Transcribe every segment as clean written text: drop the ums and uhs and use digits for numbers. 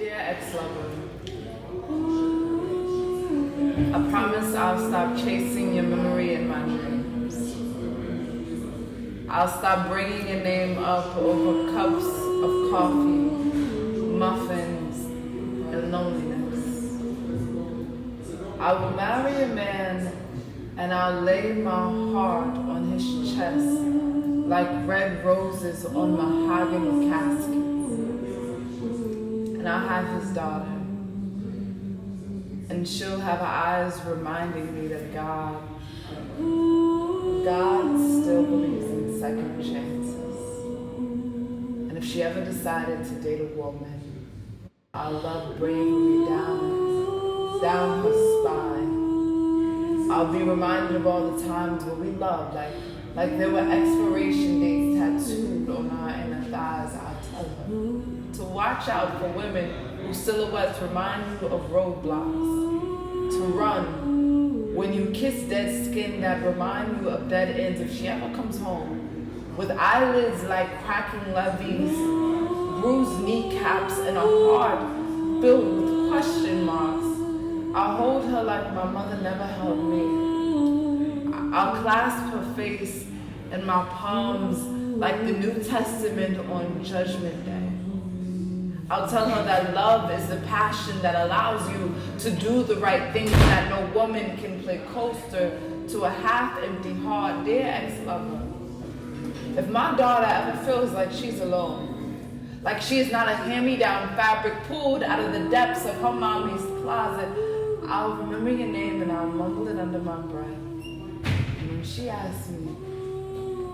Dear ex-lover, I promise I'll stop chasing your memory in my dreams. I'll stop bringing your name up over cups of coffee, muffins, and loneliness. I will marry a man and I'll lay my heart on his chest like red roses on mahogany caskets. And I'll have his daughter. And she'll have eyes reminding me that God still believes in second chances. And if she ever decided to date a woman, I'll love bravery down her spine. I'll be reminded of all the times where we loved, like there were expiration dates tattooed on our inner thighs. I'll tell her to watch out for women whose silhouettes remind you of roadblocks, to run when you kiss dead skin that remind you of dead ends. If she ever comes home with eyelids like cracking levees, bruised kneecaps, and a heart filled with question marks, I'll hold her like my mother never held me. I'll clasp her face in my palms like the New Testament on Judgment Day. I'll tell her that love is the passion that allows you to do the right thing, that no woman can play coaster to a half-empty heart. Dear ex-lover, if my daughter ever feels like she's alone, like she is not a hand-me-down fabric pulled out of the depths of her mommy's closet, I'll remember your name and I'll mumble it under my breath. And when she asks me,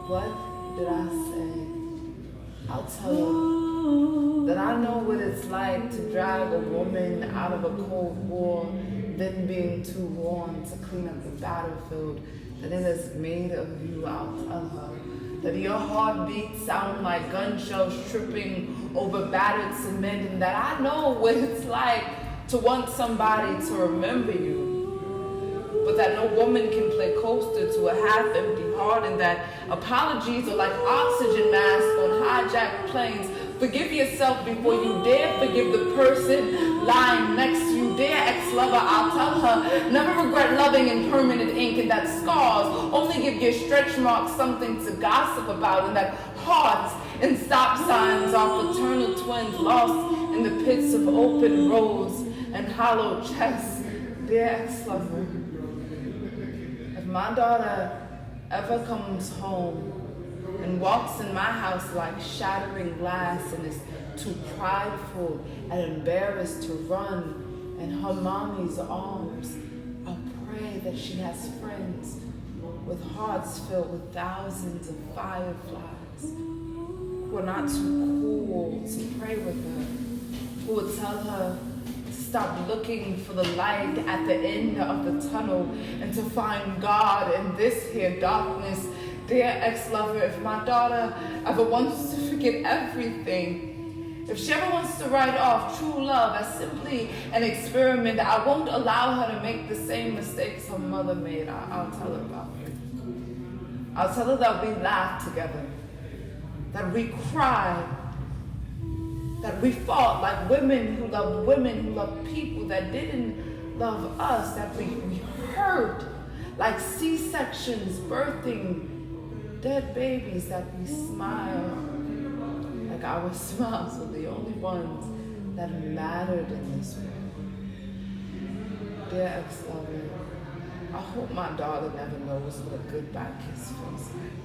what did I say? I'll tell her that I know what it's like to drag a woman out of a cold war, then being too worn to clean up the battlefield that it has made of you. I'll tell her that your heartbeats sound like gun shells tripping over battered cement, and that I know what it's like to want somebody to remember you, but that no woman can play coaster to a half-empty heart, and that apologies are like oxygen masks on hijacked planes. Forgive yourself before you dare forgive the person lying next to you. Dear ex-lover, I'll tell her, never regret loving in permanent ink, and that scars only give your stretch marks something to gossip about, and that hearts and stop signs are fraternal twins lost in the pits of open roads and hollow chests. Dear ex-lover, if my daughter ever comes home and walks in my house like shattering glass and is too prideful and embarrassed to run in her mommy's arms, I'll pray that she has friends with hearts filled with thousands of fireflies who are not too cool to pray with her, who will tell her to stop looking for the light at the end of the tunnel and to find God in this here darkness. Dear ex-lover, if my daughter ever wants to forget everything, if she ever wants to write off true love as simply an experiment, I won't allow her to make the same mistakes her mother made. I'll tell her about it. I'll tell her that we laughed together, that we cried, that we fought like women who loved people that didn't love us, that we hurt like C-sections birthing dead babies, that we smile like our smiles were the only ones that mattered in this world. Dear ex-lover, I hope my daughter never knows what a goodbye kiss feels like.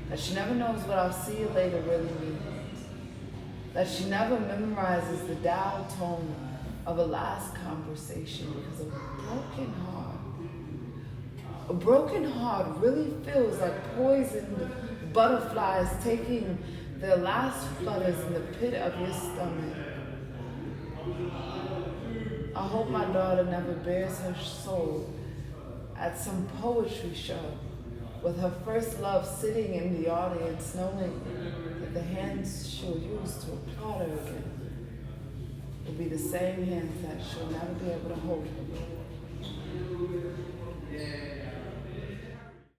That she never knows what I'll see you later really means. That she never memorizes the dial tone of a last conversation, because a broken heart A broken heart really feels like poisoned butterflies taking their last flutters in the pit of your stomach. I hope my daughter never bears her soul at some poetry show with her first love sitting in the audience, knowing that the hands she'll use to applaud her again will be the same hands that she'll never be able to hold her.